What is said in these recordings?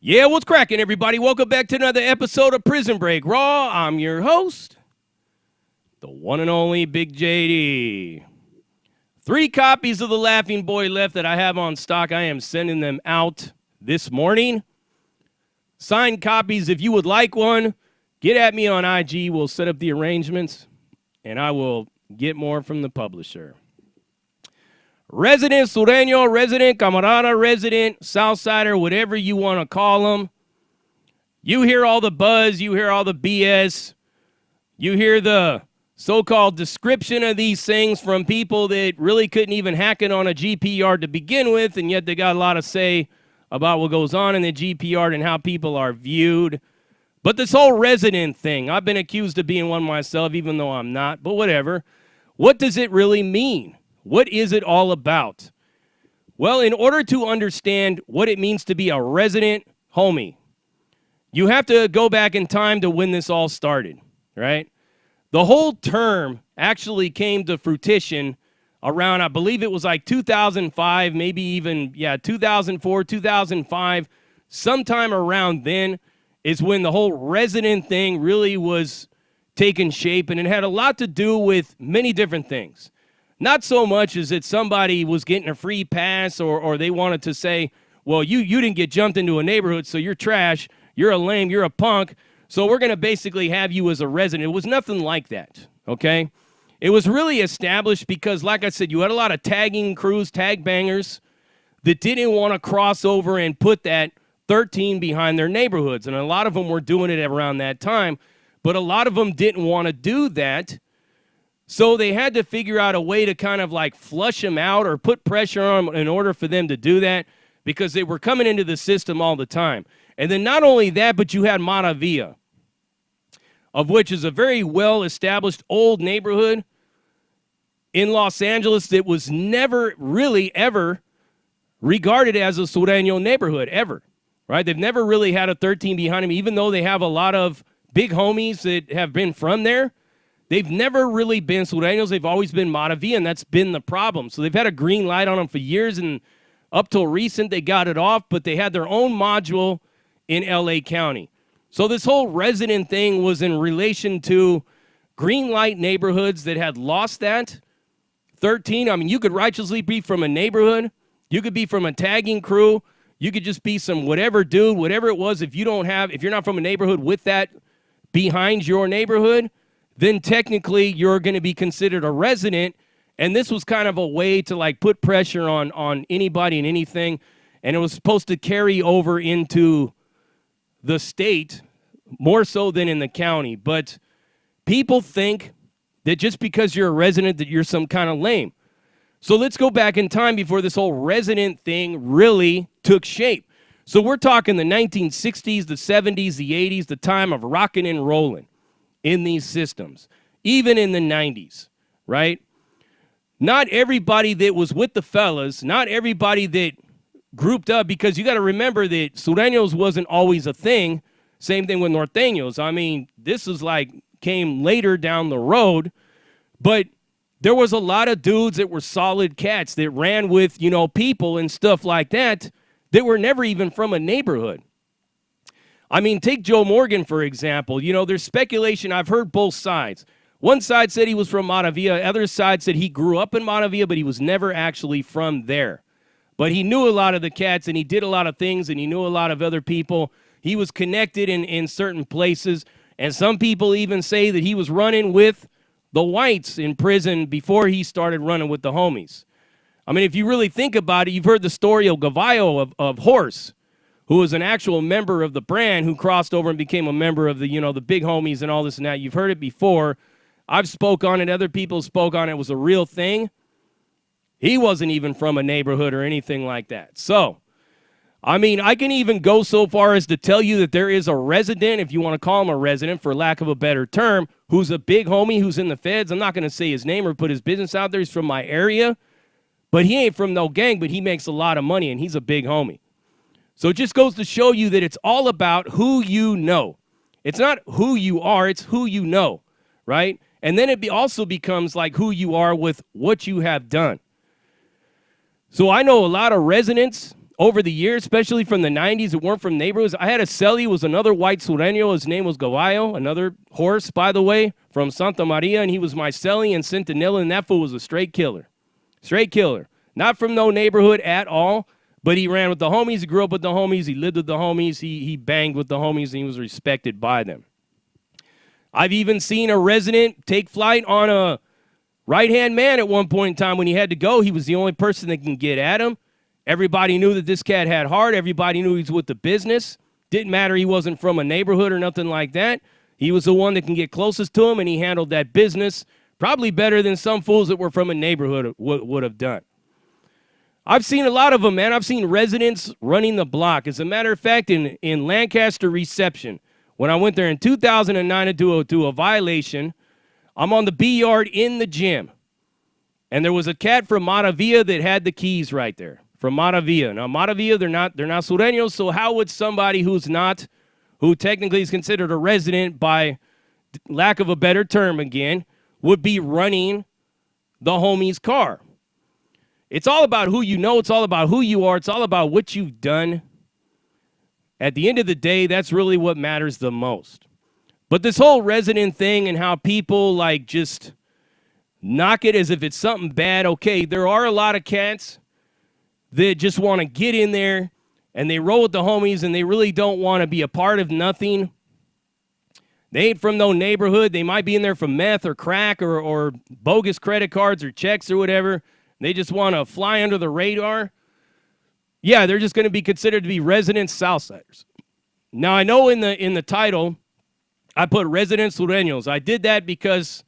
Yeah, what's cracking, everybody? Welcome back to another episode of Prison Break Raw. I'm your host, the one and only Big JD. 3 copies of The Laughing Boy left that I have on stock. I am sending them out this morning. Signed copies, if you would like one, get at me on IG. We'll set up the arrangements, and I will get more from the publisher. Resident Sureno, resident Camarada, resident Southsider, whatever you want to call them. You hear all the buzz, you hear all the BS, you hear the so-called description of these things from people that really couldn't even hack it on a GP yard to begin with, and yet they got a lot to say about what goes on in the GP yard and how people are viewed. But this whole resident thing, I've been accused of being one myself, even though I'm not, but whatever. What does it really mean? What is it all about? Well, in order to understand what it means to be a resident homie, you have to go back in time to when this all started, right? The whole term actually came to fruition around, I believe it was like 2005, maybe even, 2004, 2005. Sometime around then is when the whole resident thing really was taking shape, and it had a lot to do with many different things. Not so much as that somebody was getting a free pass or they wanted to say, well, you didn't get jumped into a neighborhood, so you're trash, you're a lame, you're a punk, so we're going to basically have you as a resident. It was nothing like that, okay? It was really established because, like I said, you had a lot of tagging crews, tag bangers, that didn't want to cross over and put that 13 behind their neighborhoods, and a lot of them were doing it around that time, but a lot of them didn't want to do that. So they had to figure out a way to kind of like flush them out or put pressure on them in order for them to do that because they were coming into the system all the time. And then not only that, but you had Maravilla, of which is a very well-established old neighborhood in Los Angeles that was never really ever regarded as a Sureno neighborhood, ever, right? They've never really had a 13 behind them, even though they have a lot of big homies that have been from there. They've never really been Surenos. They've always been Maravilla, and that's been the problem. So they've had a green light on them for years, and up till recent, they got it off, but they had their own module in L.A. County. So this whole resident thing was in relation to green light neighborhoods that had lost that 13. I mean, you could righteously be from a neighborhood. You could be from a tagging crew. You could just be some whatever dude, whatever it was. If you're not from a neighborhood with that behind your neighborhood, then technically you're going to be considered a resident, and this was kind of a way to like put pressure on anybody and anything, and it was supposed to carry over into the state more so than in the county. But people think that just because you're a resident that you're some kind of lame. So let's go back in time before this whole resident thing really took shape. So we're talking the 1960s, the 70s, the 80s, the time of rocking and rolling in these systems, even in the 90s, right? Not everybody that was with the fellas, not everybody that grouped up, because you got to remember that Sureños wasn't always a thing. Same thing with Norteños. I mean, this is like came later down the road, but there was a lot of dudes that were solid cats that ran with, people and stuff like that were never even from a neighborhood. I mean, take Joe Morgan, for example. There's speculation. I've heard both sides. One side said he was from Maravilla. Other side said he grew up in Maravilla, but he was never actually from there. But he knew a lot of the cats, and he did a lot of things, and he knew a lot of other people. He was connected in certain places, and some people even say that he was running with the whites in prison before he started running with the homies. I mean, if you really think about it, you've heard the story of Gavallo of Horse, who was an actual member of the brand who crossed over and became a member of the, the big homies and all this and that. You've heard it before. I've spoke on it. Other people spoke on it. It was a real thing. He wasn't even from a neighborhood or anything like that. So, I mean, I can even go so far as to tell you that there is a resident, if you want to call him a resident for lack of a better term, who's a big homie who's in the feds. I'm not going to say his name or put his business out there. He's from my area. But he ain't from no gang, but he makes a lot of money, and he's a big homie. So it just goes to show you that it's all about who you know. It's not who you are, it's who you know, right? And then it also becomes like who you are with what you have done. So I know a lot of residents over the years, especially from the 90s that weren't from neighborhoods. I had a celly, was another white sureño. His name was Gavallo, another horse, by the way, from Santa Maria, and he was my celly in Centinela, and that fool was a straight killer. Straight killer. Not from no neighborhood at all, but he ran with the homies. He grew up with the homies. He lived with the homies. He banged with the homies, and he was respected by them. I've even seen a resident take flight on a right-hand man at one point in time when he had to go. He was the only person that can get at him. Everybody knew that this cat had heart. Everybody knew he was with the business. Didn't matter he wasn't from a neighborhood or nothing like that. He was the one that can get closest to him, and he handled that business probably better than some fools that were from a neighborhood would have done. I've seen a lot of them, man. I've seen residents running the block. As a matter of fact, in Lancaster Reception, when I went there in 2009 to do a violation, I'm on the B yard in the gym, and there was a cat from Maravilla that had the keys right there. From Maravilla. Now, Maravilla, they're not sureños, so how would somebody who technically is considered a resident by lack of a better term again, would be running the homie's car? It's all about who you know. It's all about who you are. It's all about what you've done. At the end of the day, that's really what matters the most. But this whole resident thing and how people like just knock it as if it's something bad. Okay, there are a lot of cats that just want to get in there and they roll with the homies and they really don't want to be a part of nothing. They ain't from no neighborhood. They might be in there for meth or crack or bogus credit cards or checks or whatever. They just want to fly under the radar. Yeah, they're just going to be considered to be resident Southsiders. Now, I know in the title, I put resident sureños. I did that because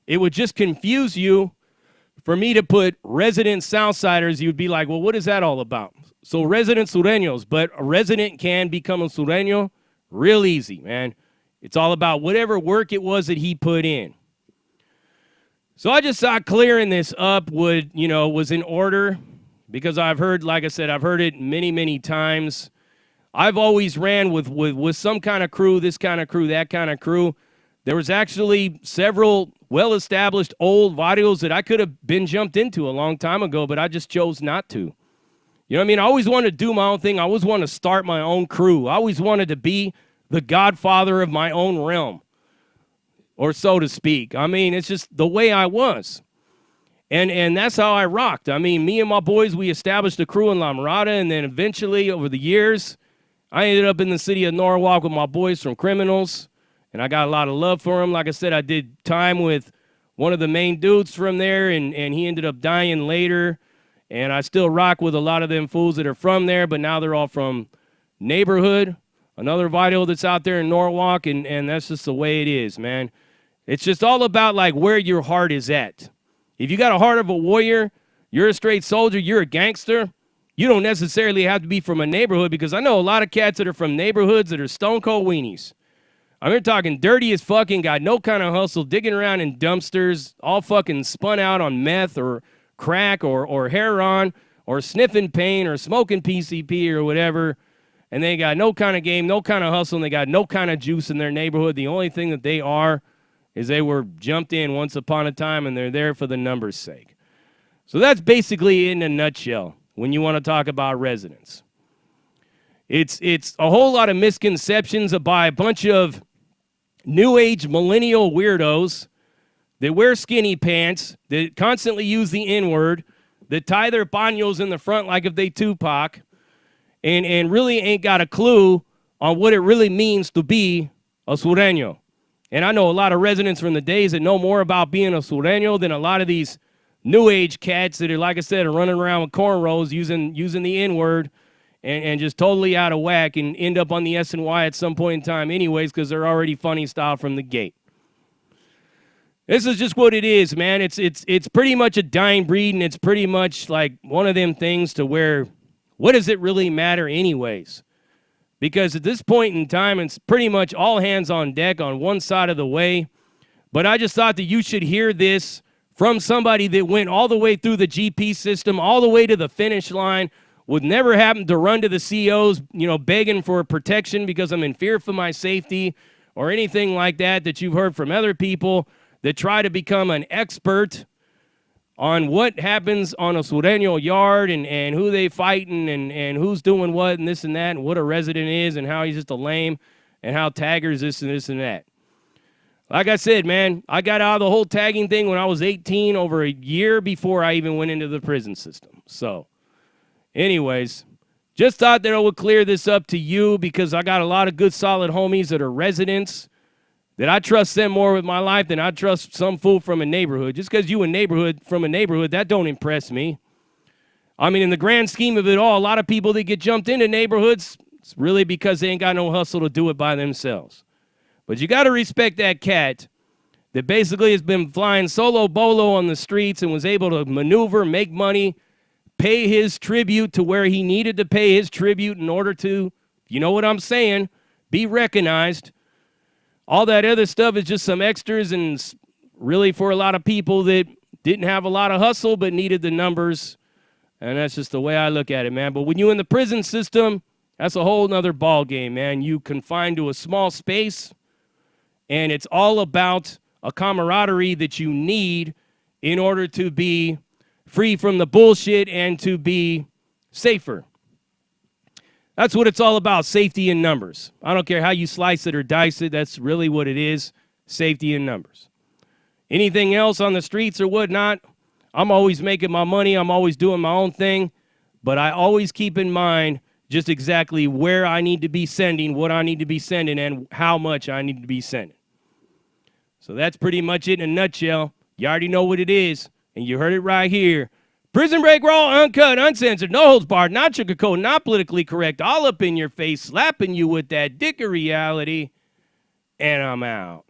it would just confuse you. For me to put resident Southsiders, you'd be like, well, what is that all about? So resident sureños, but a resident can become a sureño real easy, man. It's all about whatever work it was that he put in. So I just thought clearing this up was in order because I've heard, like I said, I've heard it many, many times. I've always ran with some kind of crew, this kind of crew, that kind of crew. There was actually several well-established old barrios that I could have been jumped into a long time ago, but I just chose not to. You know what I mean? I always wanted to do my own thing. I always wanted to start my own crew. I always wanted to be the godfather of my own realm, or so to speak. I mean, it's just the way I was. And that's how I rocked. I mean, me and my boys, we established a crew in La Mirada, and then eventually, over the years, I ended up in the city of Norwalk with my boys from Criminals. And I got a lot of love for him. Like I said, I did time with one of the main dudes from there, and he ended up dying later. And I still rock with a lot of them fools that are from there, but now they're all from neighborhood. Another video that's out there in Norwalk, and that's just the way it is, man. It's just all about, like, where your heart is at. If you got a heart of a warrior, you're a straight soldier, you're a gangster, you don't necessarily have to be from a neighborhood, because I know a lot of cats that are from neighborhoods that are stone cold weenies. I mean, talking dirty as fucking, got no kind of hustle, digging around in dumpsters, all fucking spun out on meth or crack or heroin or sniffing pain or smoking PCP or whatever, and they got no kind of game, no kind of hustle, and they got no kind of juice in their neighborhood. The only thing that they are is they were jumped in once upon a time, and they're there for the numbers' sake. So that's basically in a nutshell when you want to talk about residents. It's a whole lot of misconceptions by a bunch of new age millennial weirdos that wear skinny pants, that constantly use the N-word, that tie their paños in the front like if they Tupac, and really ain't got a clue on what it really means to be a sureño. And I know a lot of residents from the days that know more about being a sureño than a lot of these new age cats that are, like I said, are running around with cornrows using the N-word and just totally out of whack and end up on the S&Y at some point in time anyways because they're already funny style from the gate. This is just what it is, man. It's pretty much a dying breed, and it's pretty much like one of them things to where, what does it really matter anyways? Because at this point in time, it's pretty much all hands on deck on one side of the way. But I just thought that you should hear this from somebody that went all the way through the GP system, all the way to the finish line, would never happen to run to the COs, begging for protection because I'm in fear for my safety or anything like that you've heard from other people that try to become an expert on what happens on a sureno yard and who they fighting and who's doing what and this and that and what a resident is and how he's just a lame and how taggers this and that. Like I said, man, I got out of the whole tagging thing when I was 18, over a year before I even went into the prison system. So, anyways, just thought that I would clear this up to you because I got a lot of good, solid homies that are residents that I trust them more with my life than I trust some fool from a neighborhood. Just because you from a neighborhood, that don't impress me. I mean, in the grand scheme of it all, a lot of people that get jumped into neighborhoods, it's really because they ain't got no hustle to do it by themselves. But you got to respect that cat that basically has been flying solo bolo on the streets and was able to maneuver, make money, pay his tribute to where he needed to pay his tribute in order to, you know what I'm saying, be recognized. All that other stuff is just some extras and really for a lot of people that didn't have a lot of hustle but needed the numbers. And that's just the way I look at it, man. But when you're in the prison system, that's a whole nother ball game, man. You confined to a small space. And it's all about a camaraderie that you need in order to be free from the bullshit and to be safer. That's what it's all about, safety in numbers. I don't care how you slice it or dice it. That's really what it is, safety in numbers. Anything else on the streets or whatnot, I'm always making my money. I'm always doing my own thing. But I always keep in mind just exactly where I need to be sending, what I need to be sending, and how much I need to be sending. So that's pretty much it in a nutshell. You already know what it is, and you heard it right here. Prison Break Raw, uncut, uncensored, no holds barred, not sugarcoat, not politically correct, all up in your face, slapping you with that dick of reality, and I'm out.